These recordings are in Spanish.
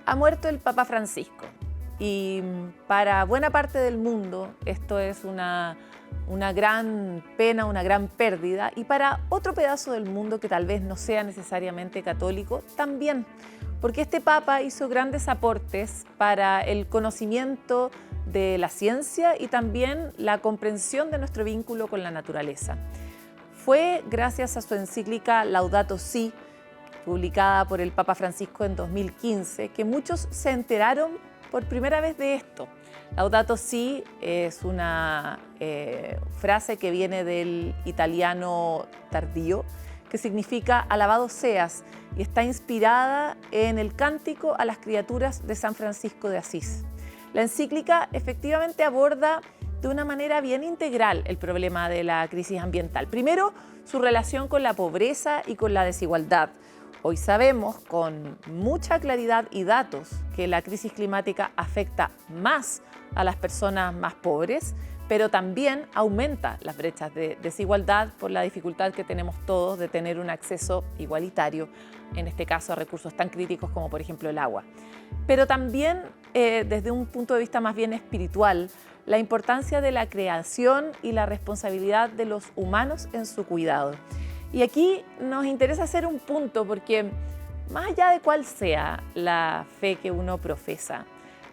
Ha muerto el Papa Francisco y para buena parte del mundo esto es una gran pena, una gran pérdida, y para otro pedazo del mundo que tal vez no sea necesariamente católico también, porque este Papa hizo grandes aportes para el conocimiento de la ciencia y también la comprensión de nuestro vínculo con la naturaleza. Fue gracias a su encíclica Laudato Si, publicada por el Papa Francisco en 2015, que muchos se enteraron por primera vez de esto. Laudato Si es una frase que viene del italiano tardío, que significa alabado seas, y está inspirada en el cántico a las criaturas de San Francisco de Asís. La encíclica efectivamente aborda de una manera bien integral el problema de la crisis ambiental. Primero, su relación con la pobreza y con la desigualdad. Hoy sabemos con mucha claridad y datos que la crisis climática afecta más a las personas más pobres, pero también aumenta las brechas de desigualdad por la dificultad que tenemos todos de tener un acceso igualitario, en este caso a recursos tan críticos como por ejemplo el agua. Pero también desde un punto de vista más bien espiritual, la importancia de la creación y la responsabilidad de los humanos en su cuidado. Y aquí nos interesa hacer un punto porque más allá de cuál sea la fe que uno profesa,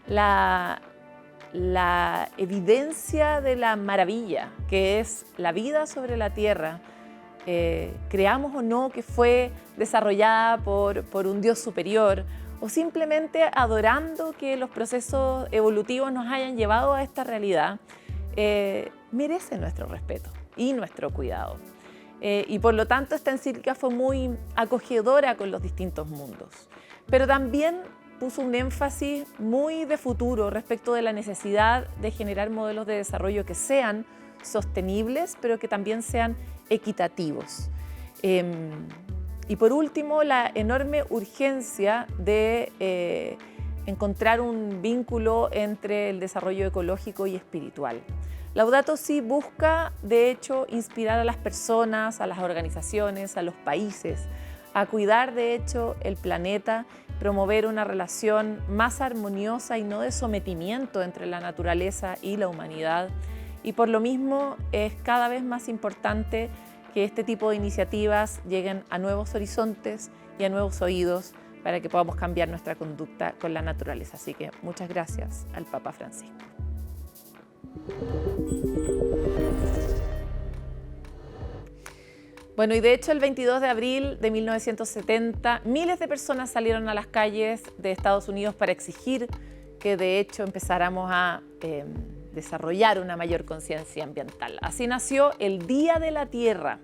la evidencia de la maravilla que es la vida sobre la Tierra, creamos o no que fue desarrollada por un Dios superior, o simplemente adorando que los procesos evolutivos nos hayan llevado a esta realidad, merece nuestro respeto y nuestro cuidado. Y por lo tanto esta encíclica fue muy acogedora con los distintos mundos, pero también puso un énfasis muy de futuro respecto de la necesidad de generar modelos de desarrollo que sean sostenibles, pero que también sean equitativos. Y por último, la enorme urgencia de encontrar un vínculo entre el desarrollo ecológico y espiritual. Laudato Si busca, de hecho, inspirar a las personas, a las organizaciones, a los países, a cuidar, de hecho, el planeta, promover una relación más armoniosa y no de sometimiento entre la naturaleza y la humanidad. Y por lo mismo es cada vez más importante que este tipo de iniciativas lleguen a nuevos horizontes y a nuevos oídos para que podamos cambiar nuestra conducta con la naturaleza. Así que muchas gracias al Papa Francisco. Bueno, y de hecho el 22 de abril de 1970 miles de personas salieron a las calles de Estados Unidos para exigir que de hecho empezáramos a desarrollar una mayor conciencia ambiental. Así nació el Día de la Tierra.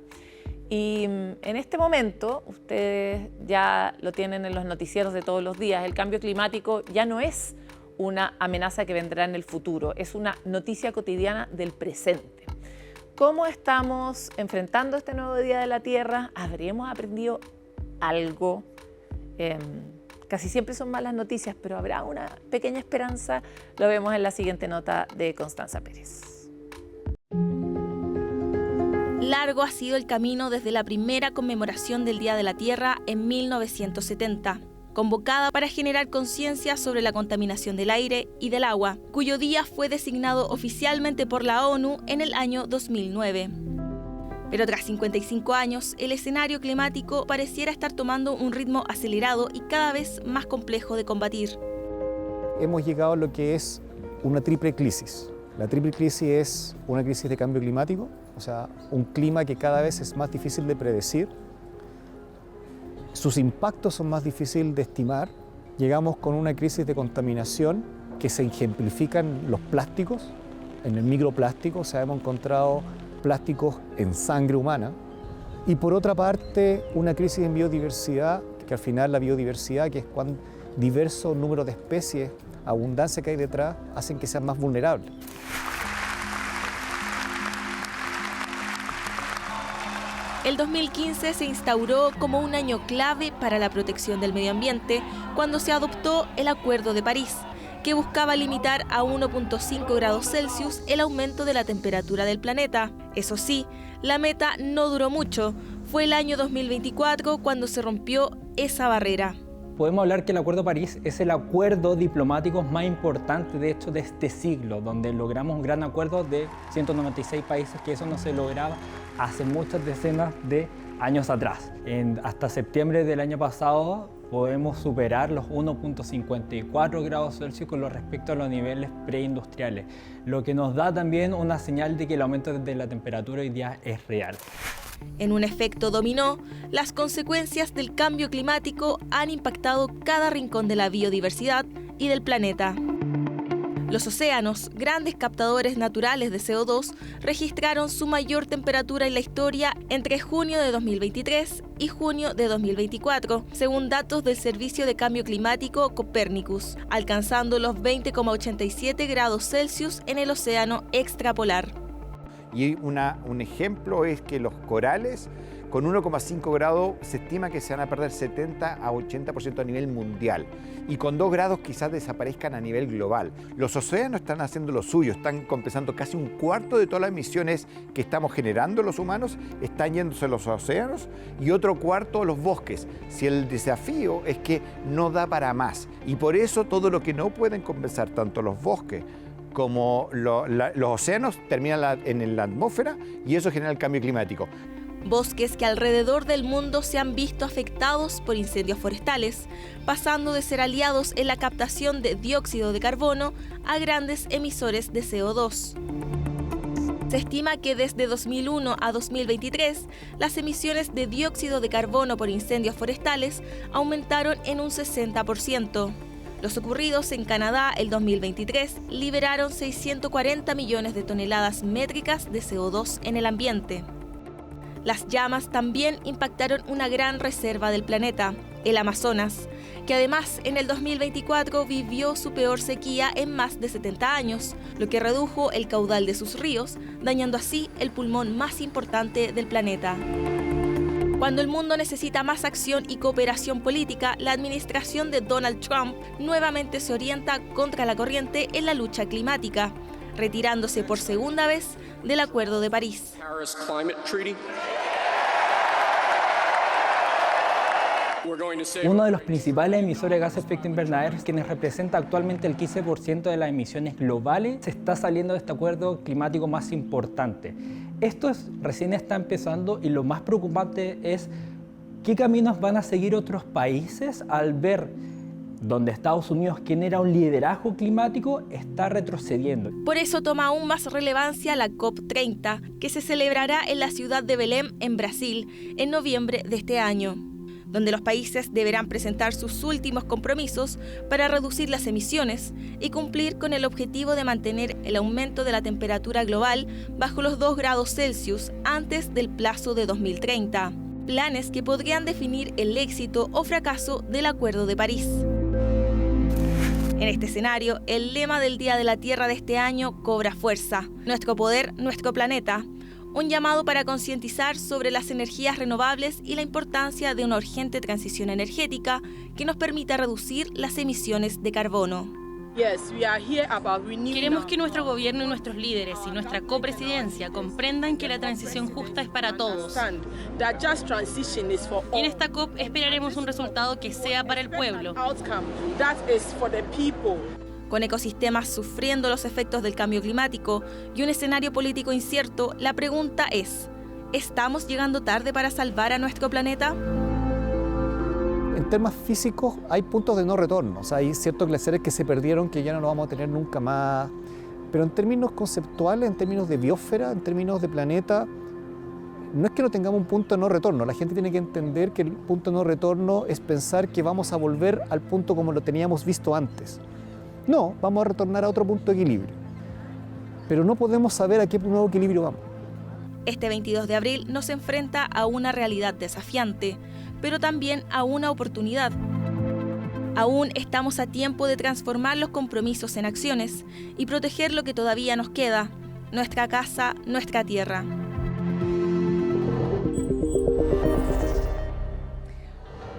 Y en este momento, ustedes ya lo tienen en los noticieros de todos los días, el cambio climático ya no es una amenaza que vendrá en el futuro, es una noticia cotidiana del presente. ¿Cómo estamos enfrentando este nuevo Día de la Tierra? ¿Habremos aprendido algo? Casi siempre son malas noticias, pero habrá una pequeña esperanza. Lo vemos en la siguiente nota de Constanza Pérez. Largo ha sido el camino desde la primera conmemoración del Día de la Tierra en 1970, convocada para generar conciencia sobre la contaminación del aire y del agua, cuyo día fue designado oficialmente por la ONU en el año 2009. Pero tras 55 años, el escenario climático pareciera estar tomando un ritmo acelerado y cada vez más complejo de combatir. Hemos llegado a lo que es una triple crisis. La triple crisis es una crisis de cambio climático, o sea, un clima que cada vez es más difícil de predecir. Sus impactos son más difíciles de estimar. Llegamos con una crisis de contaminación que se ejemplifican los plásticos, en el microplástico, o sea, hemos encontrado plásticos en sangre humana. Y por otra parte, una crisis en biodiversidad, que al final la biodiversidad, que es cuán diverso número de especies, abundancia que hay detrás, hacen que sean más vulnerables. El 2015 se instauró como un año clave para la protección del medio ambiente cuando se adoptó el Acuerdo de París, que buscaba limitar a 1.5 grados Celsius el aumento de la temperatura del planeta. Eso sí, la meta no duró mucho. Fue el año 2024 cuando se rompió esa barrera. Podemos hablar que el Acuerdo de París es el acuerdo diplomático más importante, de hecho, de este siglo, donde logramos un gran acuerdo de 196 países, que eso no se lograba hace muchas decenas de años atrás. Hasta septiembre del año pasado podemos superar los 1.54 grados Celsius con respecto a los niveles preindustriales, lo que nos da también una señal de que el aumento de la temperatura hoy día es real. En un efecto dominó, las consecuencias del cambio climático han impactado cada rincón de la biodiversidad y del planeta. Los océanos, grandes captadores naturales de CO2, registraron su mayor temperatura en la historia entre junio de 2023 y junio de 2024, según datos del Servicio de Cambio Climático Copernicus, alcanzando los 20,87 grados Celsius en el océano extrapolar. Y un ejemplo es que los corales, con 1,5 grados, se estima que se van a perder 70 a 80% a nivel mundial. Y con 2 grados quizás desaparezcan a nivel global. Los océanos están haciendo lo suyo, están compensando casi un cuarto de todas las emisiones que estamos generando los humanos, están yéndose a los océanos, y otro cuarto a los bosques. Si el desafío es que no da para más. Y por eso todo lo que no pueden compensar, tanto los bosques como los océanos, terminan en la atmósfera, y eso genera el cambio climático. Bosques que alrededor del mundo se han visto afectados por incendios forestales, pasando de ser aliados en la captación de dióxido de carbono a grandes emisores de CO2. Se estima que desde 2001 a 2023, las emisiones de dióxido de carbono por incendios forestales aumentaron en un 60%. Los ocurridos en Canadá el 2023 liberaron 640 millones de toneladas métricas de CO2 en el ambiente. Las llamas también impactaron una gran reserva del planeta, el Amazonas, que además en el 2024 vivió su peor sequía en más de 70 años, lo que redujo el caudal de sus ríos, dañando así el pulmón más importante del planeta. Cuando el mundo necesita más acción y cooperación política, la administración de Donald Trump nuevamente se orienta contra la corriente en la lucha climática, retirándose por segunda vez del Acuerdo de París. Uno de los principales emisores de gases de efecto invernadero, quienes representa actualmente el 15% de las emisiones globales, se está saliendo de este acuerdo climático más importante. Esto recién está empezando, y lo más preocupante es qué caminos van a seguir otros países al ver donde Estados Unidos, quien era un liderazgo climático, está retrocediendo. Por eso toma aún más relevancia la COP30, que se celebrará en la ciudad de Belém, en Brasil, en noviembre de este año, donde los países deberán presentar sus últimos compromisos para reducir las emisiones y cumplir con el objetivo de mantener el aumento de la temperatura global bajo los 2 grados Celsius antes del plazo de 2030. Planes que podrían definir el éxito o fracaso del Acuerdo de París. En este escenario, el lema del Día de la Tierra de este año cobra fuerza: nuestro poder, nuestro planeta. Un llamado para concientizar sobre las energías renovables y la importancia de una urgente transición energética que nos permita reducir las emisiones de carbono. Queremos que nuestro gobierno y nuestros líderes y nuestra copresidencia comprendan que la transición justa es para todos. Y en esta COP esperaremos un resultado que sea para el pueblo. Con ecosistemas sufriendo los efectos del cambio climático y un escenario político incierto, la pregunta es: ¿estamos llegando tarde para salvar a nuestro planeta? En temas físicos hay puntos de no retorno, o sea, hay ciertos glaciares que se perdieron que ya no los vamos a tener nunca más, pero en términos conceptuales, en términos de biosfera, en términos de planeta, no es que no tengamos un punto de no retorno. La gente tiene que entender que el punto de no retorno es pensar que vamos a volver al punto como lo teníamos visto antes. No, vamos a retornar a otro punto de equilibrio, pero no podemos saber a qué nuevo equilibrio vamos. Este 22 de abril nos enfrenta a una realidad desafiante, pero también a una oportunidad. Aún estamos a tiempo de transformar los compromisos en acciones y proteger lo que todavía nos queda: nuestra casa, nuestra tierra.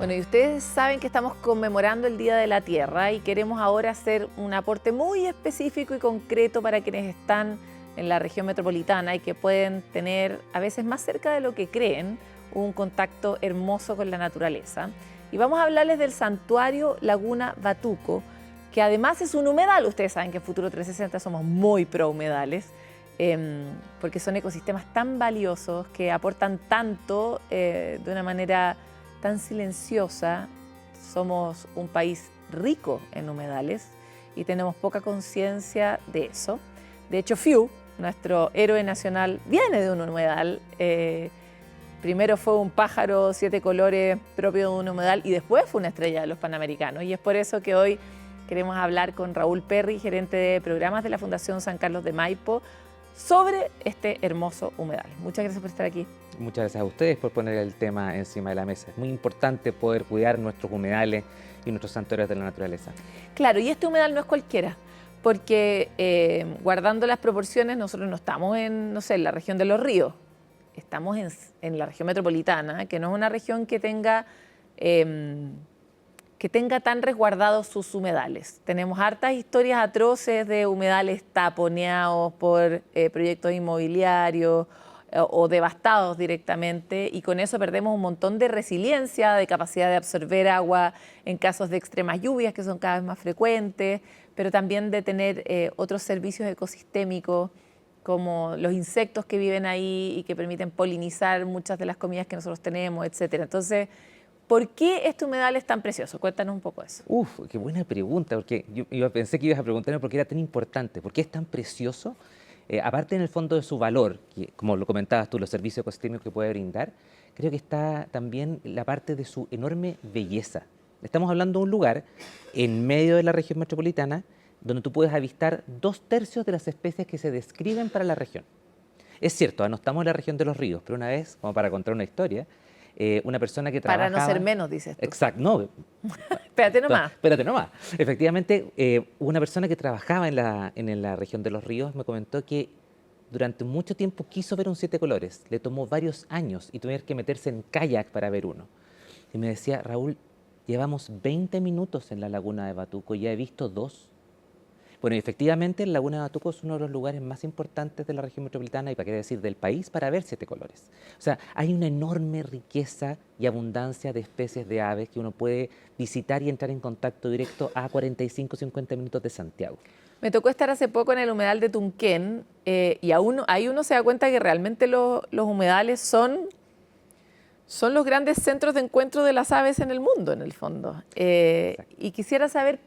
Bueno, y ustedes saben que estamos conmemorando el Día de la Tierra y queremos ahora hacer un aporte muy específico y concreto para quienes están en la región metropolitana y que pueden tener, a veces más cerca de lo que creen, un contacto hermoso con la naturaleza. Y vamos a hablarles del Santuario Laguna Batuco, que además es un humedal. Ustedes saben que en Futuro 360 somos muy pro humedales, porque son ecosistemas tan valiosos que aportan tanto de una manera tan silenciosa. Somos un país rico en humedales y tenemos poca conciencia de eso. De hecho, Fiu, nuestro héroe nacional, viene de un humedal. Primero fue un pájaro 7 colores propio de un humedal y después fue una estrella de los Panamericanos. Y es por eso que hoy queremos hablar con Raúl Perry, gerente de programas de la Fundación San Carlos de Maipo, sobre este hermoso humedal. Muchas gracias por estar aquí. Muchas gracias a ustedes por poner el tema encima de la mesa. Es muy importante poder cuidar nuestros humedales y nuestros santuarios de la naturaleza. Claro, y este humedal no es cualquiera, porque guardando las proporciones, nosotros no estamos en, no sé, en la región de los ríos, estamos en la región metropolitana, que no es una región que tenga tan resguardados sus humedales. Tenemos hartas historias atroces de humedales taponeados por proyectos inmobiliarios o devastados directamente, y con eso perdemos un montón de resiliencia, de capacidad de absorber agua en casos de extremas lluvias que son cada vez más frecuentes, pero también de tener otros servicios ecosistémicos como los insectos que viven ahí y que permiten polinizar muchas de las comidas que nosotros tenemos, etcétera. Entonces, ¿por qué este humedal es tan precioso? Cuéntanos un poco eso. Qué buena pregunta, porque yo pensé que ibas a preguntarme por qué era tan importante, por qué es tan precioso. Aparte, en el fondo de su valor, que, como lo comentabas tú, los servicios ecosistémicos que puede brindar, creo que está también la parte de su enorme belleza. Estamos hablando de un lugar en medio de la región metropolitana donde tú puedes avistar 2/3 de las especies que se describen para la región. Es cierto, no estamos en la región de los ríos, pero una vez, como para contar una historia, una persona que trabajaba... Para no ser menos, dices tú. Exacto, no. Espérate nomás. Espérate nomás. Efectivamente, una persona que trabajaba en la región de los ríos me comentó que durante mucho tiempo quiso ver un 7 colores. Le tomó varios años y tuvo que meterse en kayak para ver uno. Y me decía, Raúl, llevamos 20 minutos en la laguna de Batuco y ya he visto 2. Bueno, y efectivamente, la Laguna de Batuco es uno de los lugares más importantes de la región metropolitana y, para qué decir, del país, para ver 7 colores. O sea, hay una enorme riqueza y abundancia de especies de aves que uno puede visitar y entrar en contacto directo a 45-50 minutos de Santiago. Me tocó estar hace poco en el humedal de Tunquén y ahí uno se da cuenta que realmente los humedales son los grandes centros de encuentro de las aves en el mundo, en el fondo. Y quisiera saber,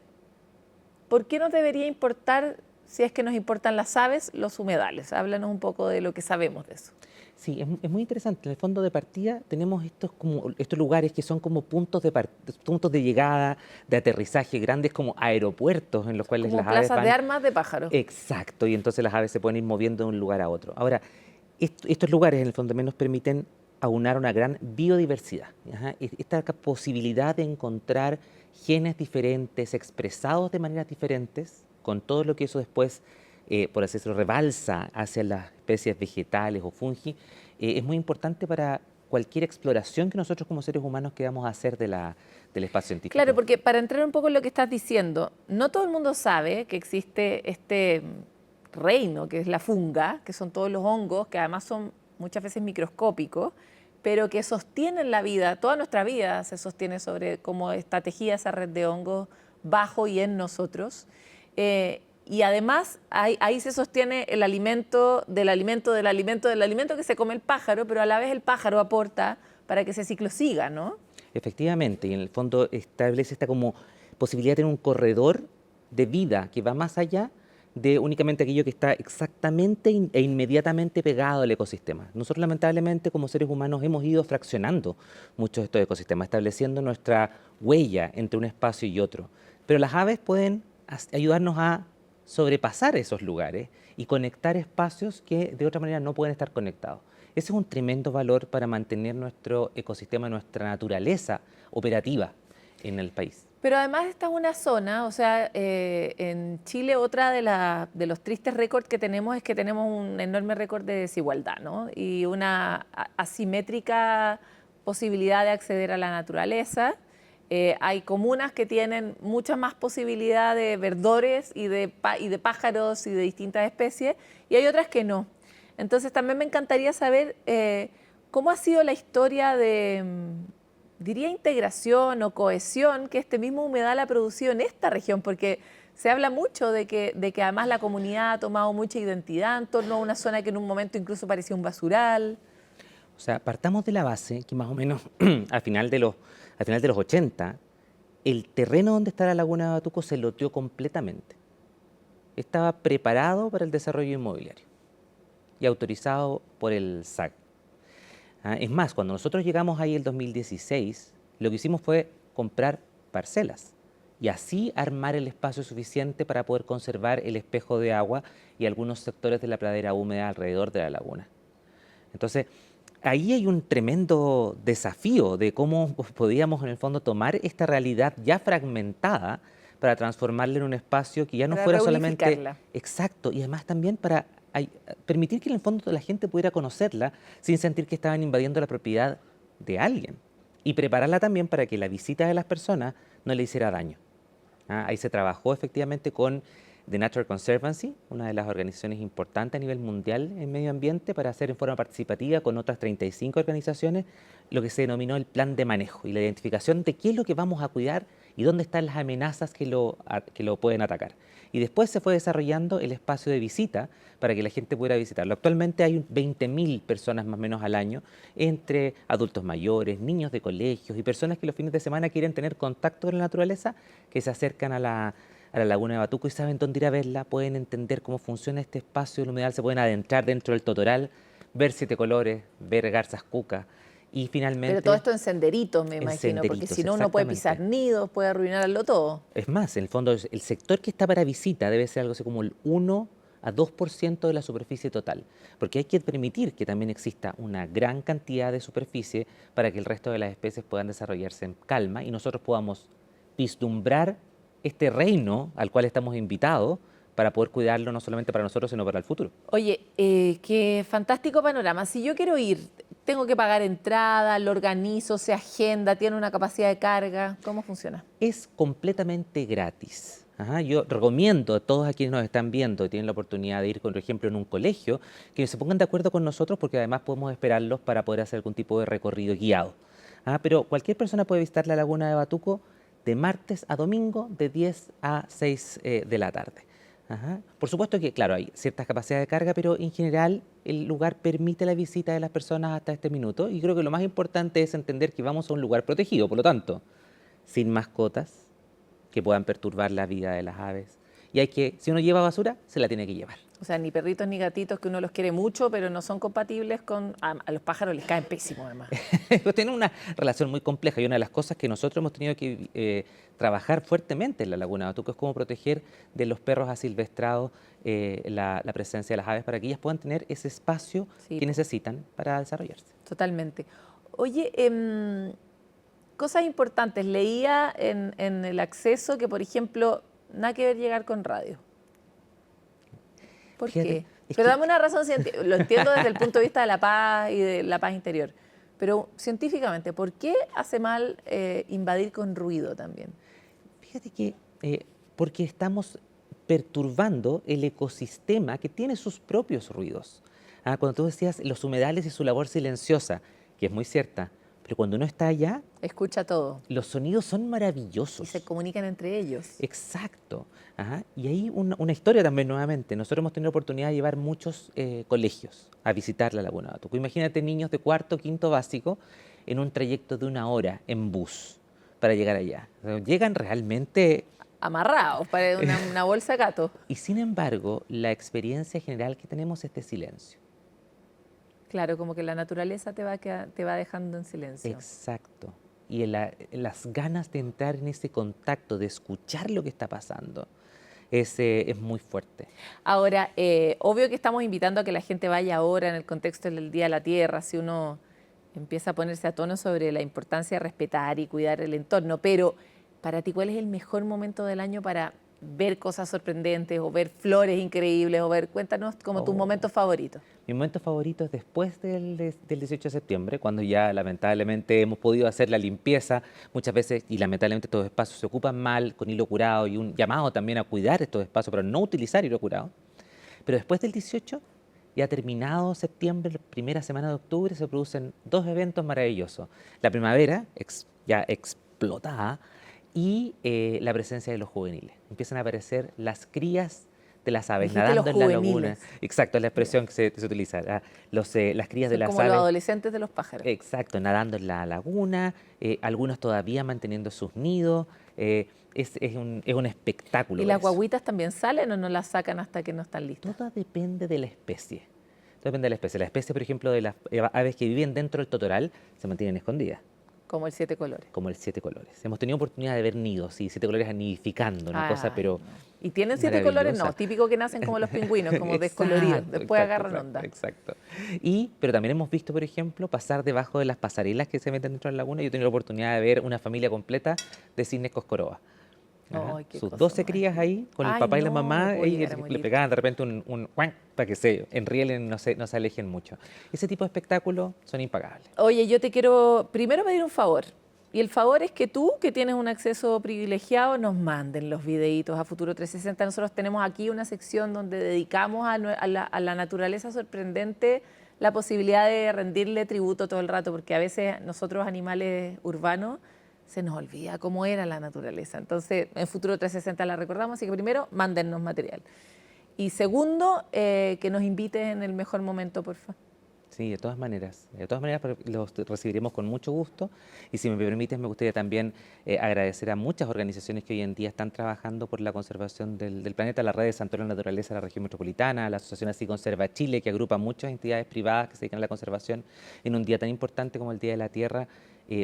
¿por qué nos debería importar, si es que nos importan las aves, los humedales? Háblanos un poco de lo que sabemos de eso. Sí, es muy interesante. En el fondo de partida tenemos estos lugares que son como puntos de llegada, de aterrizaje, grandes como aeropuertos en los cuales como las aves van. plazas de armas de pájaros. Exacto, y entonces las aves se pueden ir moviendo de un lugar a otro. Ahora, estos lugares en el fondo nos permiten aunar una gran biodiversidad. Esta posibilidad de encontrar genes diferentes, expresados de maneras diferentes, con todo lo que eso después, por así decirlo, rebalsa hacia las especies vegetales o fungi, es muy importante para cualquier exploración que nosotros como seres humanos queramos hacer del espacio científico. Claro, porque para entrar un poco en lo que estás diciendo, no todo el mundo sabe que existe este reino, que es la funga, que son todos los hongos, que además son muchas veces microscópicos, pero que sostienen la vida. Toda nuestra vida se sostiene sobre cómo está tejida esa red de hongos bajo y en nosotros. Y además ahí se sostiene el alimento del alimento del alimento del alimento que se come el pájaro, pero a la vez el pájaro aporta para que ese ciclo siga, ¿no? Efectivamente, y en el fondo establece esta como posibilidad de tener un corredor de vida que va más allá de únicamente aquello que está exactamente e inmediatamente pegado al ecosistema. Nosotros, lamentablemente, como seres humanos, hemos ido fraccionando muchos de estos ecosistemas, estableciendo nuestra huella entre un espacio y otro. Pero las aves pueden ayudarnos a sobrepasar esos lugares y conectar espacios que de otra manera no pueden estar conectados. Ese es un tremendo valor para mantener nuestro ecosistema, nuestra naturaleza operativa en el país. Pero además esta es una zona, o sea, en Chile otra de los tristes récords que tenemos es que tenemos un enorme récord de desigualdad, ¿no? Y una asimétrica posibilidad de acceder a la naturaleza. Hay comunas que tienen mucha más posibilidad de verdores y de pájaros y de distintas especies, y hay otras que no. Entonces también me encantaría saber cómo ha sido la historia de, diría, integración o cohesión que este mismo humedal ha producido en esta región, porque se habla mucho de que además la comunidad ha tomado mucha identidad en torno a una zona que en un momento incluso parecía un basural. O sea, partamos de la base que más o menos al final de los 80, el terreno donde está la laguna de Batuco se loteó completamente. Estaba preparado para el desarrollo inmobiliario y autorizado por el SAC. Es más, cuando nosotros llegamos ahí el 2016, lo que hicimos fue comprar parcelas y así armar el espacio suficiente para poder conservar el espejo de agua y algunos sectores de la pradera húmeda alrededor de la laguna. Entonces, ahí hay un tremendo desafío de cómo podíamos en el fondo tomar esta realidad ya fragmentada para transformarla en un espacio que ya no fuera solamente... Exacto, y además también para permitir que en el fondo la gente pudiera conocerla sin sentir que estaban invadiendo la propiedad de alguien y prepararla también para que la visita de las personas no le hiciera daño. Ahí se trabajó efectivamente con The Natural Conservancy, una de las organizaciones importantes a nivel mundial en medio ambiente, para hacer en forma participativa con otras 35 organizaciones lo que se denominó el plan de manejo y la identificación de qué es lo que vamos a cuidar y dónde están las amenazas que lo pueden atacar. Y después se fue desarrollando el espacio de visita para que la gente pudiera visitarlo. Actualmente hay 20.000 personas más o menos al año, entre adultos mayores, niños de colegios y personas que los fines de semana quieren tener contacto con la naturaleza, que se acercan a la laguna de Batuco y saben dónde ir a verla, pueden entender cómo funciona este espacio del humedal, se pueden adentrar dentro del totoral, ver 7 colores, ver garzas cuca y finalmente... Pero todo esto en senderitos, me imagino, porque si no uno puede pisar nidos, puede arruinarlo todo. Es más, en el fondo, el sector que está para visita debe ser algo así como el 1 a 2% de la superficie total, porque hay que permitir que también exista una gran cantidad de superficie para que el resto de las especies puedan desarrollarse en calma y nosotros podamos vislumbrar este reino al cual estamos invitados para poder cuidarlo no solamente para nosotros, sino para el futuro. Oye, qué fantástico panorama. Si yo quiero ir, ¿tengo que pagar entrada? ¿Lo organizo? ¿Se agenda? ¿Tiene una capacidad de carga? ¿Cómo funciona? Es completamente gratis. Yo recomiendo a todos a quienes nos están viendo y tienen la oportunidad de ir, por ejemplo, en un colegio, que se pongan de acuerdo con nosotros porque además podemos esperarlos para poder hacer algún tipo de recorrido guiado. Pero cualquier persona puede visitar la laguna de Batuco de martes a domingo de 10 a 6 de la tarde. Por supuesto que, claro, hay ciertas capacidades de carga, pero en general el lugar permite la visita de las personas hasta este minuto y creo que lo más importante es entender que vamos a un lugar protegido, por lo tanto, sin mascotas que puedan perturbar la vida de las aves. Y hay que, si uno lleva basura, se la tiene que llevar. O sea, ni perritos ni gatitos que uno los quiere mucho, pero no son compatibles con... A los pájaros les caen pésimo, además. Tienen una relación muy compleja y una de las cosas que nosotros hemos tenido que trabajar fuertemente en la laguna de Batuco es cómo proteger de los perros asilvestrados la presencia de las aves para que ellas puedan tener ese espacio que necesitan para desarrollarse. Totalmente. Oye, cosas importantes. Leía en el acceso que, por ejemplo, nada que ver llegar con radio. ¿Por qué? Pero dame una razón científica. Lo entiendo desde el punto de vista de la paz y de la paz interior. Pero científicamente, ¿por qué hace mal invadir con ruido también? Fíjate que porque estamos perturbando el ecosistema que tiene sus propios ruidos. Cuando tú decías los humedales y su labor silenciosa, que es muy cierta, pero cuando uno está allá... Escucha todo. Los sonidos son maravillosos. Y se comunican entre ellos. Exacto. Y ahí una historia también nuevamente. Nosotros hemos tenido la oportunidad de llevar muchos colegios a visitar la laguna de Batuco. Imagínate niños de 4º, 5º básico en un trayecto de 1 hora en bus para llegar allá. O sea, llegan realmente... amarrados para una bolsa de gato. Y sin embargo, la experiencia general que tenemos es de silencio. Claro, como que la naturaleza te va dejando en silencio. Exacto. Y las ganas de entrar en ese contacto, de escuchar lo que está pasando, es muy fuerte. Ahora, obvio que estamos invitando a que la gente vaya ahora en el contexto del Día de la Tierra, si uno empieza a ponerse a tono sobre la importancia de respetar y cuidar el entorno, pero para ti, ¿cuál es el mejor momento del año para ver cosas sorprendentes o ver flores increíbles o ver, cuéntanos como tus momentos favoritos. Mi momento favorito es después del 18 de septiembre, cuando ya lamentablemente hemos podido hacer la limpieza muchas veces y lamentablemente estos espacios se ocupan mal con hilo curado y un llamado también a cuidar estos espacios para no utilizar hilo curado. Pero después del 18, ya terminado septiembre, la primera semana de octubre, se producen dos eventos maravillosos. La primavera, ya explotada, y la presencia de los juveniles. Empiezan a aparecer las crías de las aves Dijiste nadando los en la juveniles. laguna. Exacto, es la expresión que se utiliza. Las crías de Son las como aves. los adolescentes de los pájaros. Exacto, nadando en la laguna, algunos todavía manteniendo sus nidos. Es un espectáculo. ¿Y ver las eso. guaguitas también salen o no las sacan hasta que no están listas? Todo depende de la especie. Todo depende de la especie. La especie, por ejemplo, de las aves que viven dentro del totoral se mantienen escondidas, Como el 7 colores. como el 7 colores. Hemos tenido oportunidad de ver nidos y 7 colores nidificando, una cosa, Ay, pero... no. ¿Y tienen 7 colores? No, maravillosa. típico que nacen como los pingüinos, como Exacto, descoloridos. Después exacto, agarran onda. Exacto. Pero también hemos visto, por ejemplo, pasar debajo de las pasarelas que se meten dentro de la laguna. Yo he tenido la oportunidad de ver una familia completa de cisnes coscoroba. Ajá. Ay, qué Sus cosa 12 más crías ahí, con el Ay, papá y la no, mamá, no y pudiera morir. le pegaban de repente un guanc para que se enrielen, no se alejen mucho. Ese tipo de espectáculos son impagables. Oye, yo te quiero primero pedir un favor. Y el favor es que tú, que tienes un acceso privilegiado, nos manden los videitos a Futuro 360. Nosotros tenemos aquí una sección donde dedicamos a la naturaleza sorprendente la posibilidad de rendirle tributo todo el rato, porque a veces nosotros, animales urbanos, se nos olvida cómo era la naturaleza. Entonces, en Futuro 360 la recordamos, así que primero, mándennos material. Y segundo, que nos invites en el mejor momento, por favor. Sí, de todas maneras, pero los recibiremos con mucho gusto. Y si me permites, me gustaría también agradecer a muchas organizaciones que hoy en día están trabajando por la conservación del planeta, la Red de Santuarios de la Naturaleza de la Región Metropolitana, la Asociación Así Conserva Chile, que agrupa muchas entidades privadas que se dedican a la conservación en un día tan importante como el Día de la Tierra.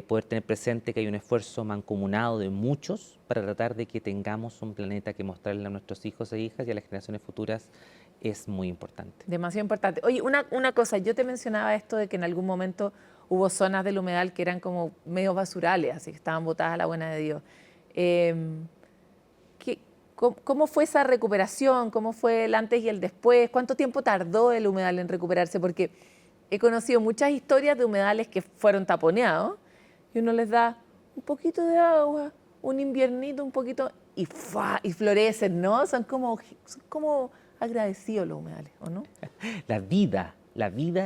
Poder tener presente que hay un esfuerzo mancomunado de muchos para tratar de que tengamos un planeta que mostrarle a nuestros hijos e hijas y a las generaciones futuras es muy importante. Demasiado importante. Oye, una cosa, yo te mencionaba esto de que en algún momento hubo zonas del humedal que eran como medio basurales, así que estaban botadas a la buena de Dios. ¿Cómo fue esa recuperación? ¿Cómo fue el antes y el después? ¿Cuánto tiempo tardó el humedal en recuperarse? Porque he conocido muchas historias de humedales que fueron taponeados y uno les da un poquito de agua, un inviernito, un poquito, y florecen, ¿no? Son como agradecidos los humedales, ¿o no? La vida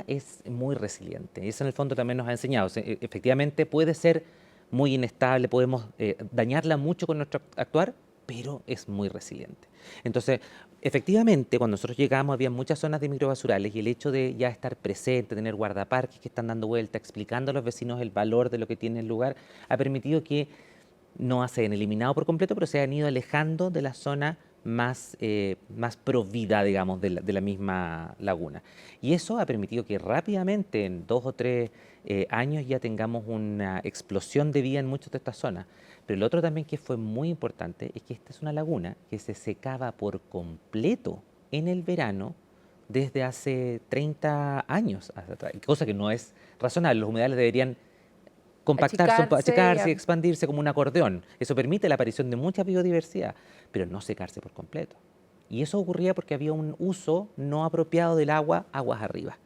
es muy resiliente. Eso en el fondo también nos ha enseñado. Efectivamente puede ser muy inestable, podemos dañarla mucho con nuestro actuar, pero es muy resiliente. Entonces, efectivamente, cuando nosotros llegamos había muchas zonas de microbasurales y el hecho de ya estar presente, tener guardaparques que están dando vuelta, explicando a los vecinos el valor de lo que tiene el lugar, ha permitido que no se hayan eliminado por completo, pero se han ido alejando de la zona más provida, digamos, de la misma laguna. Y eso ha permitido que rápidamente, en 2 o 3 años, ya tengamos una explosión de vida en muchas de estas zonas. Pero lo otro también que fue muy importante es que esta es una laguna que se secaba por completo en el verano desde hace 30 años, cosa que no es razonable. Los humedales deberían compactarse, achicarse y expandirse como un acordeón. Eso permite la aparición de mucha biodiversidad, pero no secarse por completo. Y eso ocurría porque había un uso no apropiado del agua aguas arriba.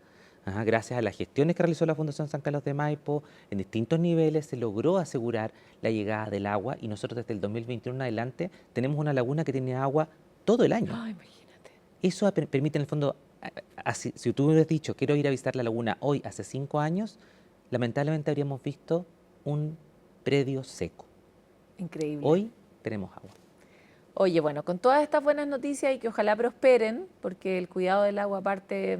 Gracias a las gestiones que realizó la Fundación San Carlos de Maipo, en distintos niveles se logró asegurar la llegada del agua y nosotros desde el 2021 en adelante tenemos una laguna que tiene agua todo el año. Ay, imagínate. Eso permite en el fondo, si tú hubieras dicho quiero ir a visitar la laguna hoy hace 5 años, lamentablemente habríamos visto un predio seco. Increíble. Hoy tenemos agua. Oye, bueno, con todas estas buenas noticias y que ojalá prosperen, porque el cuidado del agua aparte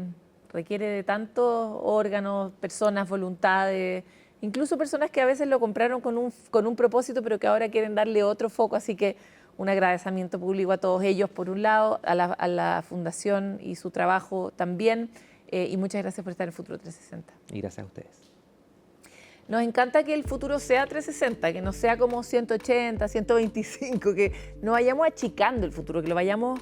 requiere de tantos órganos, personas, voluntades, incluso personas que a veces lo compraron con un propósito, pero que ahora quieren darle otro foco. Así que un agradecimiento público a todos ellos, por un lado, a la Fundación y su trabajo también, y muchas gracias por estar en Futuro 360. Y gracias a ustedes. Nos encanta que el futuro sea 360, que no sea como 180, 125, que no vayamos achicando el futuro, que lo vayamos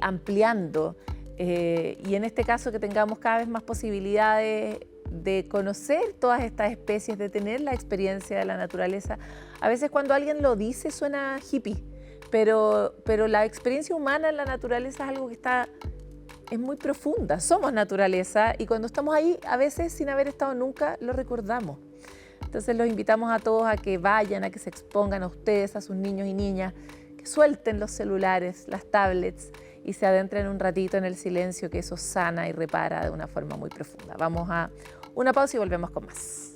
ampliando. Y en este caso que tengamos cada vez más posibilidades de conocer todas estas especies, de tener la experiencia de la naturaleza. A veces cuando alguien lo dice suena hippie, pero la experiencia humana en la naturaleza es algo que es muy profunda. Somos naturaleza y cuando estamos ahí, a veces sin haber estado nunca, lo recordamos. Entonces los invitamos a todos a que vayan, a que se expongan a ustedes, a sus niños y niñas, que suelten los celulares, las tablets y se adentren un ratito en el silencio, que eso sana y repara de una forma muy profunda. Vamos a una pausa y volvemos con más.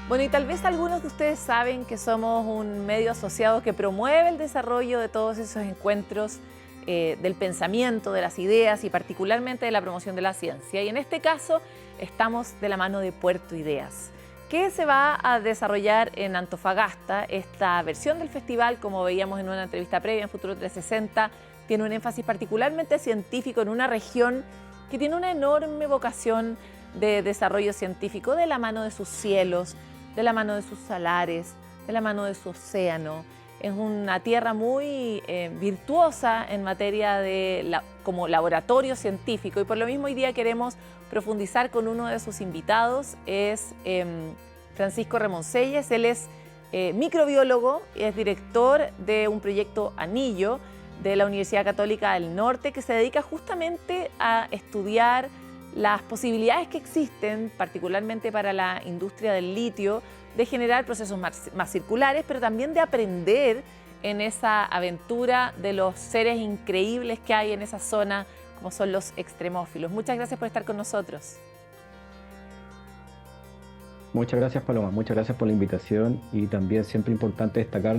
Bueno, y tal vez algunos de ustedes saben que somos un medio asociado que promueve el desarrollo de todos esos encuentros del pensamiento, de las ideas y particularmente de la promoción de la ciencia. Y en este caso estamos de la mano de Puerto Ideas, que se va a desarrollar en Antofagasta. Esta versión del festival, como veíamos en una entrevista previa en Futuro 360, tiene un énfasis particularmente científico en una región que tiene una enorme vocación de desarrollo científico de la mano de sus cielos, de la mano de sus salares, de la mano de su océano. Es una tierra muy virtuosa en materia de como laboratorio científico y por lo mismo hoy día queremos profundizar con uno de sus invitados, es Francisco Remoncelles. Él es microbiólogo y es director de un proyecto Anillo de la Universidad Católica del Norte que se dedica justamente a estudiar las posibilidades que existen, particularmente para la industria del litio, de generar procesos más circulares, pero también de aprender en esa aventura de los seres increíbles que hay en esa zona, como son los extremófilos. Muchas gracias por estar con nosotros. Muchas gracias, Paloma. Muchas gracias por la invitación y también siempre importante destacar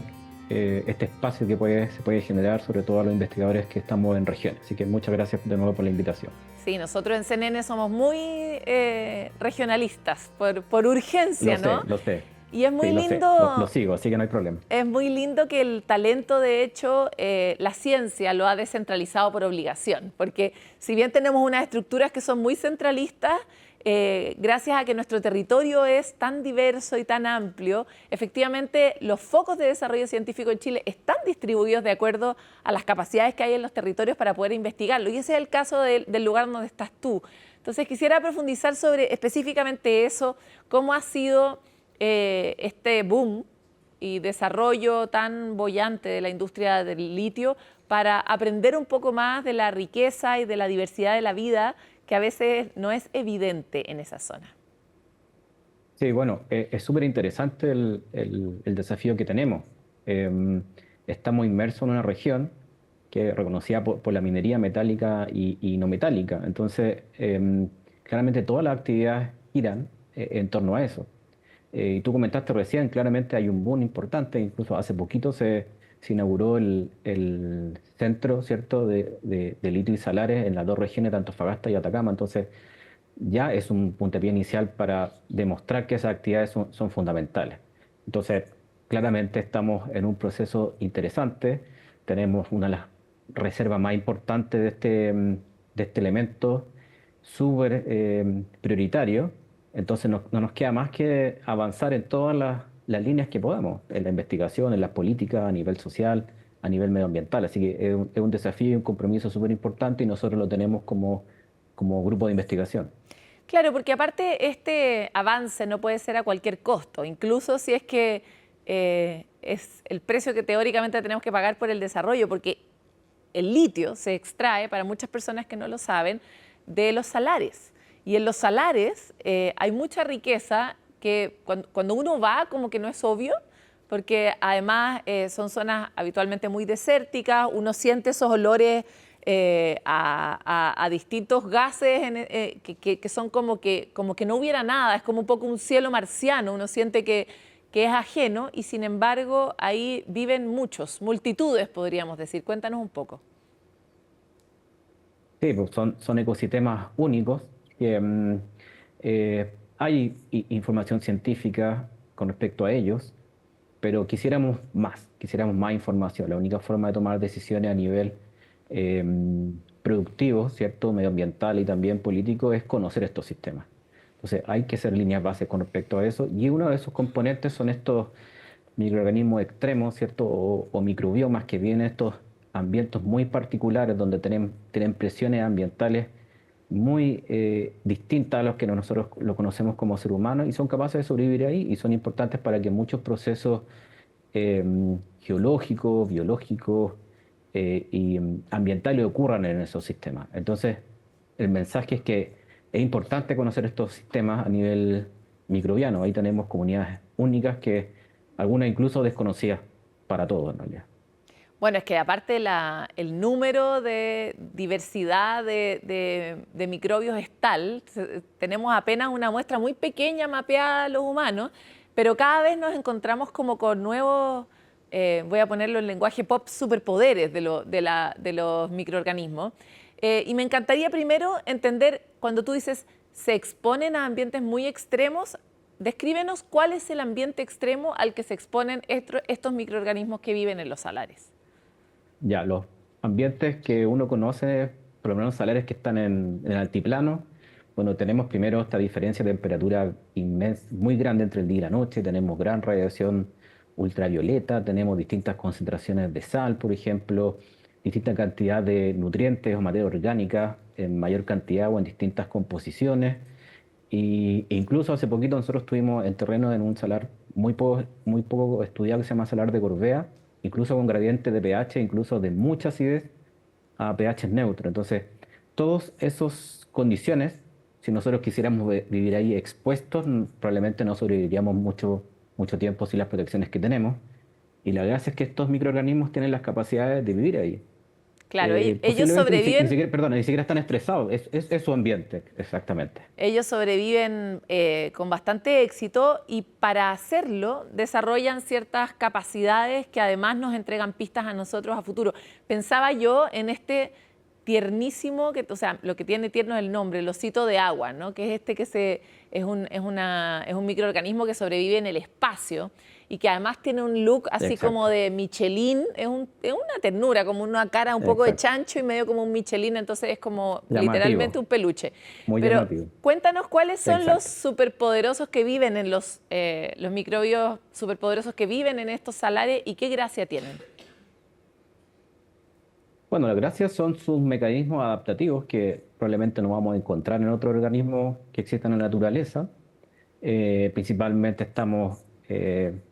este espacio que se puede generar, sobre todo a los investigadores que estamos en región. Así que muchas gracias de nuevo por la invitación. Sí, nosotros en CNN somos muy regionalistas, por urgencia, ¿no? Lo sé. Y es muy sí, lindo. Lo sigo, así que no hay problema. Es muy lindo que el talento, de hecho, la ciencia lo ha descentralizado por obligación, porque si bien tenemos unas estructuras que son muy centralistas, gracias a que nuestro territorio es tan diverso y tan amplio, efectivamente los focos de desarrollo científico en Chile están distribuidos de acuerdo a las capacidades que hay en los territorios para poder investigarlo. Y ese es el caso del lugar donde estás tú. Entonces quisiera profundizar sobre específicamente eso, cómo ha sido este boom y desarrollo tan boyante de la industria del litio para aprender un poco más de la riqueza y de la diversidad de la vida que a veces no es evidente en esa zona. Sí, bueno, es súper interesante el desafío que tenemos. Estamos inmersos en una región que es reconocida por la minería metálica y no metálica. Entonces, claramente todas las actividades giran en torno a eso. Y tú comentaste recién, claramente hay un boom importante, incluso hace poquito se inauguró el centro, ¿cierto?, de litio y salares en las dos regiones de Antofagasta y Atacama. Entonces, ya es un puntapié inicial para demostrar que esas actividades son fundamentales. Entonces, claramente estamos en un proceso interesante. Tenemos una de las reservas más importantes de este elemento súper prioritario. Entonces, no nos queda más que avanzar en todas las líneas que podamos, en la investigación, en las políticas, a nivel social, a nivel medioambiental. Así que es un desafío y un compromiso súper importante y nosotros lo tenemos como grupo de investigación. Claro, porque aparte este avance no puede ser a cualquier costo, incluso si es que es el precio que teóricamente tenemos que pagar por el desarrollo, porque el litio se extrae, para muchas personas que no lo saben, de los salares. Y en los salares hay mucha riqueza que cuando uno va como que no es obvio, porque además son zonas habitualmente muy desérticas, uno siente esos olores a distintos gases que son como que no hubiera nada, es como un poco un cielo marciano, uno siente que es ajeno y sin embargo ahí viven multitudes podríamos decir. Cuéntanos un poco. Sí, pues son ecosistemas únicos que hay información científica con respecto a ellos, pero quisiéramos más información. La única forma de tomar decisiones a nivel productivo, ¿cierto?, medioambiental y también político, es conocer estos sistemas. Entonces hay que hacer líneas bases con respecto a eso, y uno de esos componentes son estos microorganismos extremos, ¿cierto?, o microbiomas que viven en estos ambientes muy particulares donde tienen presiones ambientales muy distintas a los que nosotros lo conocemos como ser humano, y son capaces de sobrevivir ahí, y son importantes para que muchos procesos geológicos, biológicos y ambientales ocurran en esos sistemas. Entonces, el mensaje es que es importante conocer estos sistemas a nivel microbiano. Ahí tenemos comunidades únicas, que algunas incluso desconocidas para todos en realidad. Bueno, es que aparte el número de diversidad de microbios es tal, tenemos apenas una muestra muy pequeña mapeada a los humanos, pero cada vez nos encontramos como con nuevos, voy a ponerlo en lenguaje pop, superpoderes de los microorganismos. Y me encantaría primero entender, cuando tú dices se exponen a ambientes muy extremos, descríbenos cuál es el ambiente extremo al que se exponen estos microorganismos que viven en los salares. Ya, los ambientes que uno conoce, por lo menos salares que están en el altiplano, bueno, tenemos primero esta diferencia de temperatura muy grande entre el día y la noche, tenemos gran radiación ultravioleta, tenemos distintas concentraciones de sal, por ejemplo, distinta cantidad de nutrientes o materia orgánica en mayor cantidad o en distintas composiciones. E incluso hace poquito nosotros estuvimos en terreno en un salar muy poco estudiado que se llama salar de Gorbea, incluso con gradientes de pH, incluso de mucha acidez a pH neutro. Entonces, todas esas condiciones, si nosotros quisiéramos vivir ahí expuestos, probablemente no sobreviviríamos mucho tiempo sin las protecciones que tenemos. Y la gracia es que estos microorganismos tienen las capacidades de vivir ahí. Claro, ellos sobreviven. Ni siquiera están estresados, es su ambiente, exactamente. Ellos sobreviven con bastante éxito, y para hacerlo desarrollan ciertas capacidades que además nos entregan pistas a nosotros a futuro. Pensaba yo en este tiernísimo, o sea, lo que tiene tierno es el nombre, el osito de agua, ¿no? Que es es un microorganismo que sobrevive en el espacio y que además tiene un look así Exacto. como de Michelin, es una ternura, como una cara un poco de chancho y medio como un Michelin, entonces es como Llamativo. literalmente un peluche. Muy Pero llamativo. cuéntanos cuáles son Exacto. los superpoderosos que viven en los microbios superpoderosos que viven en estos salares y qué gracia tienen. Bueno, la gracia son sus mecanismos adaptativos que probablemente no vamos a encontrar en otro organismo que exista en la naturaleza. Principalmente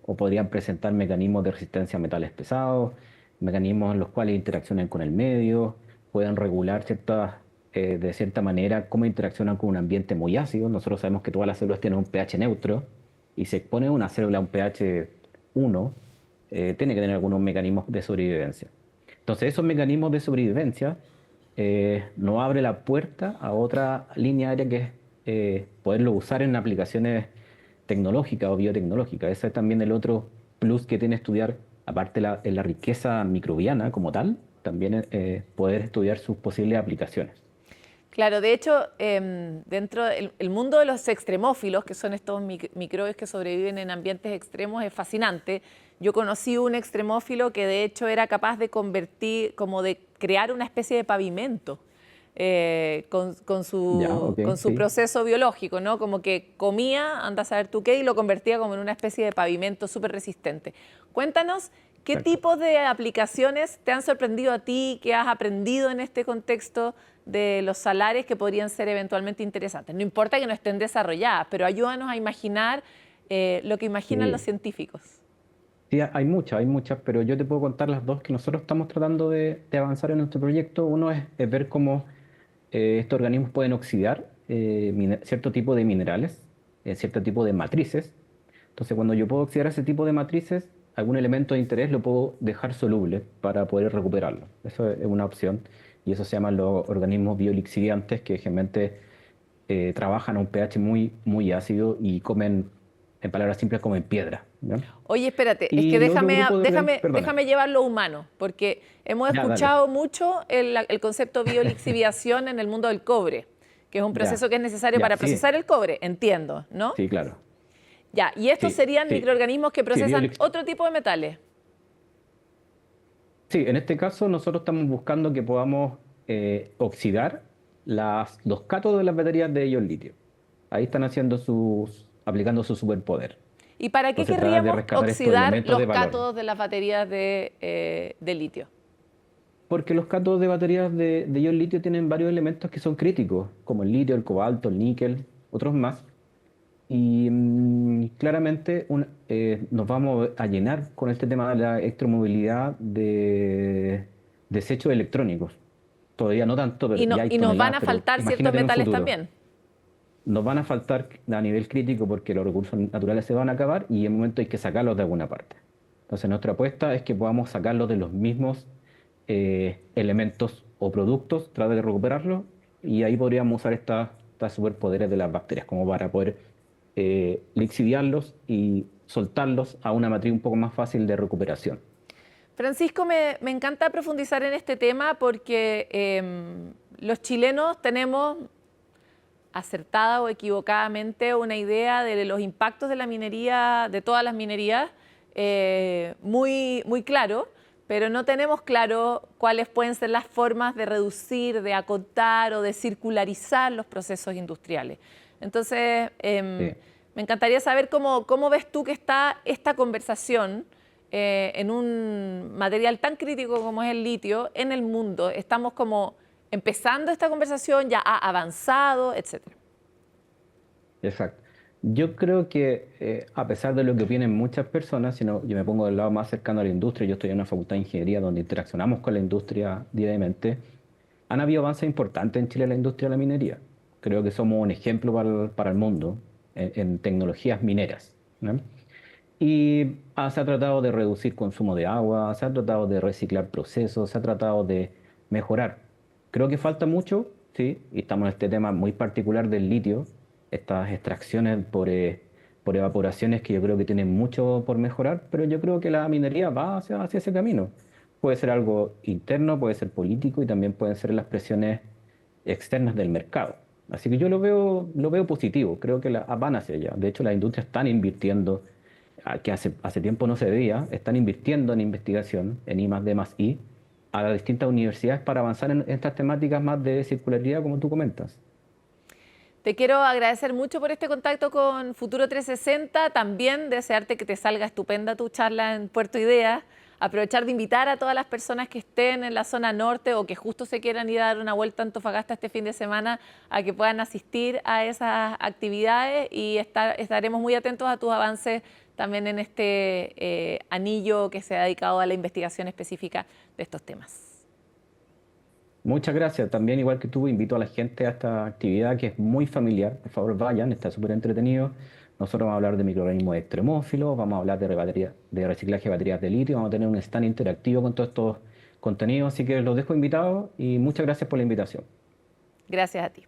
o podrían presentar mecanismos de resistencia a metales pesados, mecanismos en los cuales interaccionan con el medio, pueden regular de cierta manera cómo interaccionan con un ambiente muy ácido. Nosotros sabemos que todas las células tienen un pH neutro, y se expone una célula a un pH 1, tiene que tener algunos mecanismos de sobrevivencia. Entonces, esos mecanismos de sobrevivencia nos abre la puerta a otra línea aérea, que es poderlo usar en aplicaciones tecnológicas o biotecnológicas. Ese es también el otro plus que tiene estudiar, aparte de la riqueza microbiana como tal, también poder estudiar sus posibles aplicaciones. Claro, de hecho, dentro del mundo de los extremófilos, que son estos microbios que sobreviven en ambientes extremos, es fascinante. Yo conocí un extremófilo que de hecho era capaz de crear una especie de pavimento con su proceso biológico, ¿no? Como que comía, anda a saber tú qué, y lo convertía como en una especie de pavimento súper resistente. Cuéntanos, ¿qué tipos de aplicaciones te han sorprendido a ti, que has aprendido en este contexto de los salares que podrían ser eventualmente interesantes? No importa que no estén desarrolladas, pero ayúdanos a imaginar lo que imaginan los científicos. Sí, hay muchas, pero yo te puedo contar las dos que nosotros estamos tratando de avanzar en nuestro proyecto. Uno es ver cómo estos organismos pueden oxidar cierto tipo de minerales, cierto tipo de matrices. Entonces, cuando yo puedo oxidar ese tipo de matrices, algún elemento de interés lo puedo dejar soluble para poder recuperarlo. Eso es una opción, y eso se llaman los organismos biolixiviantes, que generalmente trabajan a un pH muy, muy ácido y comen, en palabras simples, comen piedra, ¿no? Oye, espérate, es que déjame llevarlo humano, porque hemos escuchado mucho el concepto biolixiviación en el mundo del cobre, que es un proceso que es necesario para procesar el cobre, entiendo, ¿no? Sí, claro. Ya, y estos serían microorganismos que procesan otro tipo de metales. Sí, en este caso nosotros estamos buscando que podamos oxidar los cátodos de las baterías de ion litio. Ahí están aplicando su superpoder. ¿Y para qué Entonces, tratan de querríamos rescatar estos oxidar elementos los de valor. cátodos de las baterías de litio? Porque los cátodos de baterías de ion litio tienen varios elementos que son críticos, como el litio, el cobalto, el níquel, otros más. Y claramente nos vamos a llenar con este tema de la electromovilidad de desechos electrónicos. Todavía no tanto, pero ya hay Y nos van toneladas, a pero faltar ciertos imagínate en un metales futuro. también. Nos van a faltar a nivel crítico porque los recursos naturales se van a acabar y en un momento hay que sacarlos de alguna parte. Entonces nuestra apuesta es que podamos sacarlos de los mismos elementos o productos, tratar de recuperarlos y ahí podríamos usar estas superpoderes de las bacterias como para poder lixiviarlos y soltarlos a una matriz un poco más fácil de recuperación. Francisco, me encanta profundizar en este tema porque los chilenos tenemos, acertada o equivocadamente, una idea de los impactos de la minería, de todas las minerías, muy, muy claro, pero no tenemos claro cuáles pueden ser las formas de reducir, de acotar o de circularizar los procesos industriales. Entonces, me encantaría saber cómo ves tú que está esta conversación en un material tan crítico como es el litio en el mundo. Estamos como empezando esta conversación, ya ha avanzado, etcétera. Exacto. Yo creo que a pesar de lo que opinen muchas personas, yo me pongo del lado más cercano a la industria, yo estoy en una facultad de ingeniería donde interaccionamos con la industria diariamente, han habido avances importantes en Chile en la industria de la minería. Creo que somos un ejemplo para el mundo en tecnologías mineras, ¿no? Y se ha tratado de reducir consumo de agua, se ha tratado de reciclar procesos, se ha tratado de mejorar. Creo que falta mucho, sí, y estamos en este tema muy particular del litio, estas extracciones por evaporaciones que yo creo que tienen mucho por mejorar, pero yo creo que la minería va hacia ese camino. Puede ser algo interno, puede ser político y también pueden ser las presiones externas del mercado. Así que yo lo veo positivo, creo que van hacia allá. De hecho, las industrias están invirtiendo, que hace tiempo no se veía, están invirtiendo en investigación, en I+D+I, a las distintas universidades para avanzar en estas temáticas más de circularidad, como tú comentas. Te quiero agradecer mucho por este contacto con Futuro 360, también desearte que te salga estupenda tu charla en Puerto Ideas, aprovechar de invitar a todas las personas que estén en la zona norte o que justo se quieran ir a dar una vuelta a Antofagasta este fin de semana a que puedan asistir a esas actividades y estaremos muy atentos a tus avances también en este anillo que se ha dedicado a la investigación específica de estos temas. Muchas gracias. También, igual que tú, invito a la gente a esta actividad que es muy familiar. Por favor, vayan, está súper entretenido. Nosotros vamos a hablar de microorganismos extremófilos, vamos a hablar de reciclaje de baterías de litio, vamos a tener un stand interactivo con todos estos contenidos, así que los dejo invitados y muchas gracias por la invitación. Gracias a ti.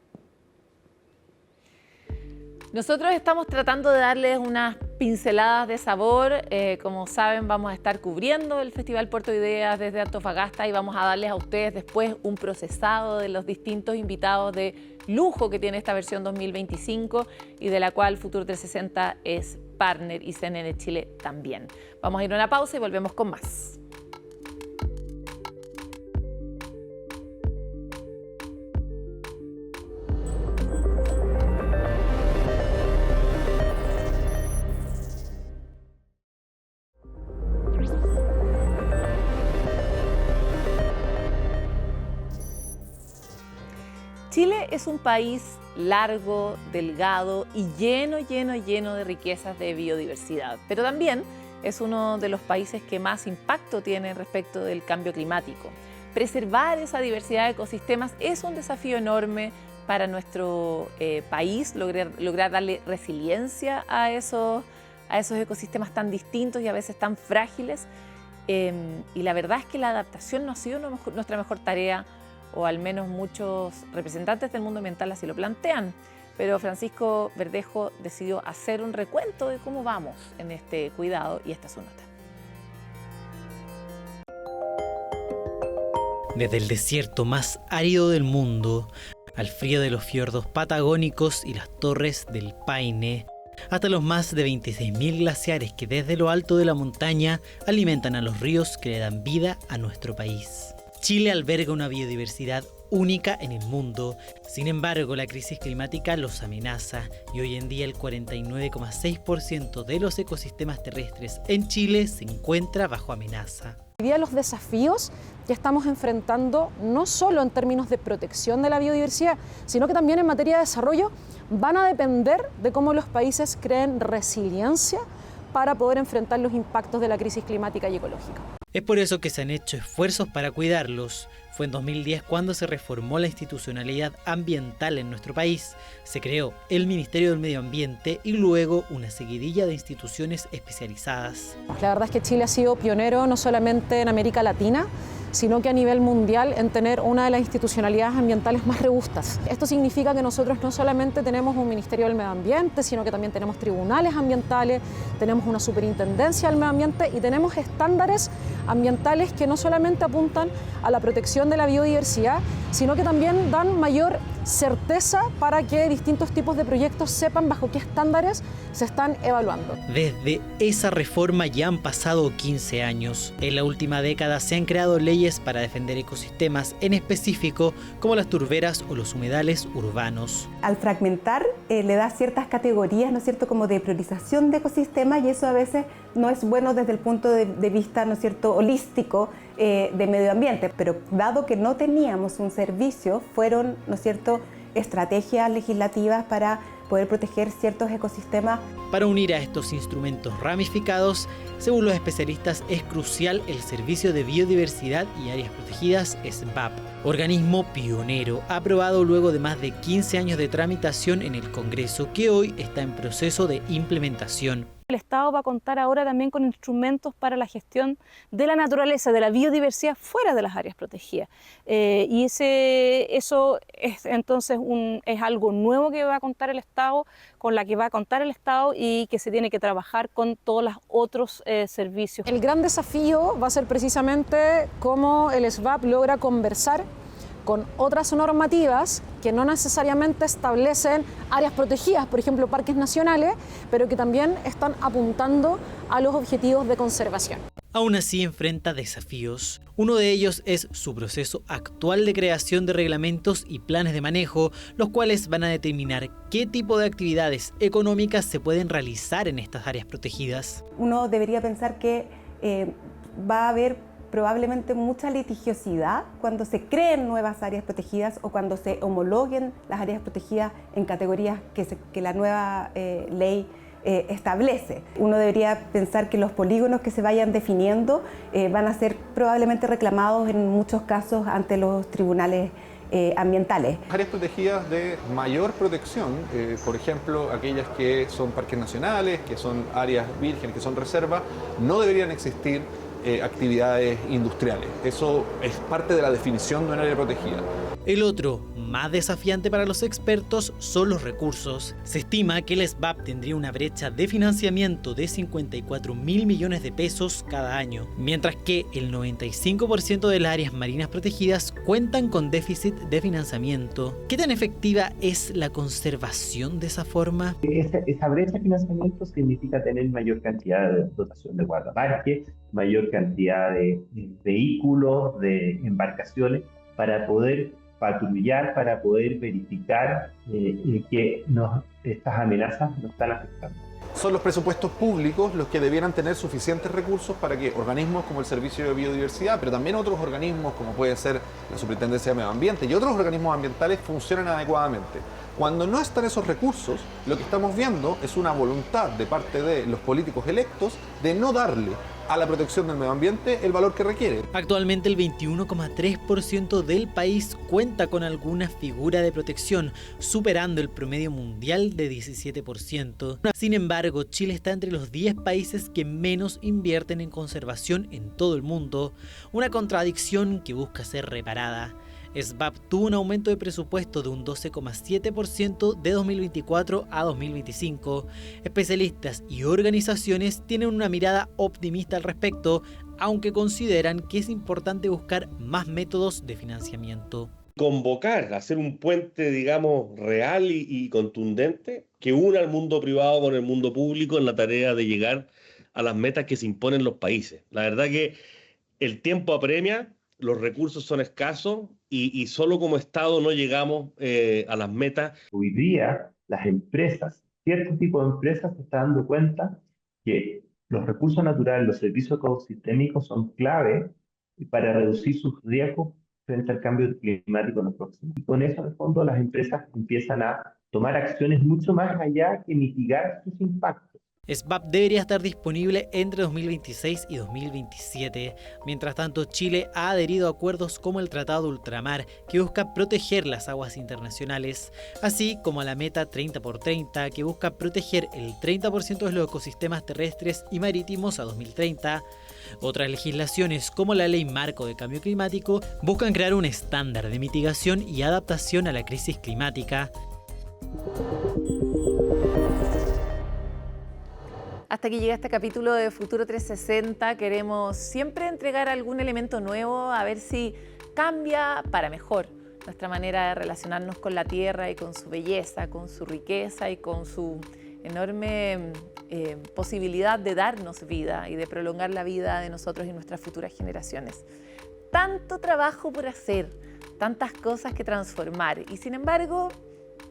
Nosotros estamos tratando de darles unas pinceladas de sabor. Como saben, vamos a estar cubriendo el Festival Puerto Ideas desde Antofagasta y vamos a darles a ustedes después un procesado de los distintos invitados de lujo que tiene esta versión 2025 y de la cual Futuro 360 es partner y CNN Chile también. Vamos a ir a una pausa y volvemos con más. Chile es un país largo, delgado y lleno de riquezas de biodiversidad, pero también es uno de los países que más impacto tiene respecto del cambio climático. Preservar esa diversidad de ecosistemas es un desafío enorme para nuestro país, lograr darle resiliencia a esos ecosistemas tan distintos y a veces tan frágiles. Y la verdad es que la adaptación no ha sido nuestra mejor tarea, o al menos muchos representantes del mundo ambiental así lo plantean. Pero Francisco Verdejo decidió hacer un recuento de cómo vamos en este cuidado y esta es su nota. Desde el desierto más árido del mundo, al frío de los fiordos patagónicos y las torres del Paine, hasta los más de 26.000 glaciares que desde lo alto de la montaña alimentan a los ríos que le dan vida a nuestro país. Chile alberga una biodiversidad única en el mundo. Sin embargo, la crisis climática los amenaza y hoy en día el 49,6% de los ecosistemas terrestres en Chile se encuentra bajo amenaza. Hoy día los desafíos que estamos enfrentando, no solo en términos de protección de la biodiversidad, sino que también en materia de desarrollo, van a depender de cómo los países creen resiliencia para poder enfrentar los impactos de la crisis climática y ecológica. Es por eso que se han hecho esfuerzos para cuidarlos. Fue en 2010 cuando se reformó la institucionalidad ambiental en nuestro país. Se creó el Ministerio del Medio Ambiente y luego una seguidilla de instituciones especializadas. La verdad es que Chile ha sido pionero no solamente en América Latina, sino que a nivel mundial en tener una de las institucionalidades ambientales más robustas. Esto significa que nosotros no solamente tenemos un Ministerio del Medio Ambiente, sino que también tenemos tribunales ambientales, tenemos una superintendencia del medio ambiente y tenemos estándares ambientales que no solamente apuntan a la protección de la biodiversidad, sino que también dan mayor certeza para que distintos tipos de proyectos sepan bajo qué estándares se están evaluando. Desde esa reforma ya han pasado 15 años. En la última década se han creado leyes para defender ecosistemas, en específico como las turberas o los humedales urbanos. Al fragmentar le da ciertas categorías, ¿no es cierto?, como de priorización de ecosistemas, y eso a veces no es bueno desde el punto de vista, ¿no es cierto?, holístico de medio ambiente. Pero dado que no teníamos un servicio, fueron, ¿no es cierto?, estrategias legislativas para poder proteger ciertos ecosistemas. Para unir a estos instrumentos ramificados, según los especialistas, es crucial el Servicio de Biodiversidad y Áreas Protegidas, SBAP, organismo pionero, aprobado luego de más de 15 años de tramitación en el Congreso, que hoy está en proceso de implementación. El Estado va a contar ahora también con instrumentos para la gestión de la naturaleza, de la biodiversidad fuera de las áreas protegidas. Y eso es entonces es algo nuevo que va a contar el Estado, con la que va a contar el Estado y que se tiene que trabajar con todos los otros servicios. El gran desafío va a ser precisamente cómo el SBAP logra conversar con otras normativas que no necesariamente establecen áreas protegidas, por ejemplo parques nacionales, pero que también están apuntando a los objetivos de conservación. Aún así enfrenta desafíos. Uno de ellos es su proceso actual de creación de reglamentos y planes de manejo, los cuales van a determinar qué tipo de actividades económicas se pueden realizar en estas áreas protegidas. Uno debería pensar que va a haber probablemente mucha litigiosidad cuando se creen nuevas áreas protegidas o cuando se homologuen las áreas protegidas en categorías que la nueva ley establece. Uno debería pensar que los polígonos que se vayan definiendo van a ser probablemente reclamados en muchos casos ante los tribunales ambientales. Áreas protegidas de mayor protección, por ejemplo, aquellas que son parques nacionales, que son áreas vírgenes, que son reservas, no deberían existir actividades industriales. Eso es parte de la definición de un área protegida. El otro, más desafiante para los expertos, son los recursos. Se estima que el SBAP tendría una brecha de financiamiento de 54.000 millones de pesos cada año, mientras que el 95% de las áreas marinas protegidas cuentan con déficit de financiamiento. ¿Qué tan efectiva es la conservación de esa forma? Esa brecha de financiamiento significa tener mayor cantidad de dotación de guardaparques, mayor cantidad de vehículos, de embarcaciones, para poder patrullar, para poder verificar que estas amenazas nos están afectando. Son los presupuestos públicos los que debieran tener suficientes recursos para que organismos como el Servicio de Biodiversidad, pero también otros organismos como puede ser la Superintendencia de Medio Ambiente y otros organismos ambientales funcionen adecuadamente. Cuando no están esos recursos, lo que estamos viendo es una voluntad de parte de los políticos electos de no darle a la protección del medio ambiente el valor que requiere. Actualmente el 21,3% del país cuenta con alguna figura de protección, superando el promedio mundial de 17%. Sin embargo, Chile está entre los 10 países que menos invierten en conservación en todo el mundo, una contradicción que busca ser reparada. SBAP tuvo un aumento de presupuesto de un 12,7% de 2024 a 2025. Especialistas y organizaciones tienen una mirada optimista al respecto, aunque consideran que es importante buscar más métodos de financiamiento. Convocar, hacer un puente, digamos, real y contundente que una al mundo privado con el mundo público en la tarea de llegar a las metas que se imponen los países. La verdad que el tiempo apremia. los recursos son escasos y solo como Estado no llegamos a las metas. Hoy día las empresas, cierto tipo de empresas se están dando cuenta que los recursos naturales, los servicios ecosistémicos son clave para reducir sus riesgos frente al cambio climático en los próximos. Y con eso, en el fondo, las empresas empiezan a tomar acciones mucho más allá que mitigar sus impactos. SBAP debería estar disponible entre 2026 y 2027. Mientras tanto, Chile ha adherido a acuerdos como el Tratado de Ultramar, que busca proteger las aguas internacionales, así como a la meta 30x30, que busca proteger el 30% de los ecosistemas terrestres y marítimos a 2030. Otras legislaciones, como la Ley Marco de Cambio Climático, buscan crear un estándar de mitigación y adaptación a la crisis climática. Hasta que llega este capítulo de Futuro 360, queremos siempre entregar algún elemento nuevo, a ver si cambia para mejor nuestra manera de relacionarnos con la Tierra y con su belleza, con su riqueza y con su enorme posibilidad de darnos vida y de prolongar la vida de nosotros y nuestras futuras generaciones. Tanto trabajo por hacer, tantas cosas que transformar y sin embargo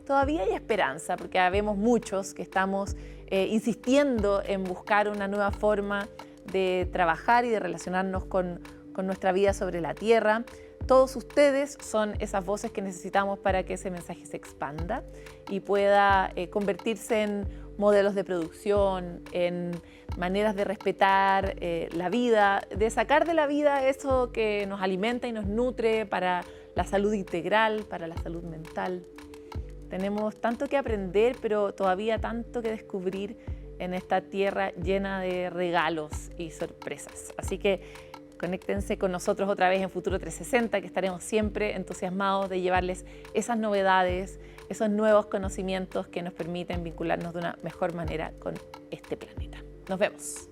todavía hay esperanza porque vemos muchos que estamos insistiendo en buscar una nueva forma de trabajar y de relacionarnos con nuestra vida sobre la Tierra. Todos ustedes son esas voces que necesitamos para que ese mensaje se expanda y pueda convertirse en modelos de producción, en maneras de respetar la vida, de sacar de la vida eso que nos alimenta y nos nutre para la salud integral, para la salud mental. Tenemos tanto que aprender, pero todavía tanto que descubrir en esta tierra llena de regalos y sorpresas. Así que conéctense con nosotros otra vez en Futuro 360, que estaremos siempre entusiasmados de llevarles esas novedades, esos nuevos conocimientos que nos permiten vincularnos de una mejor manera con este planeta. Nos vemos.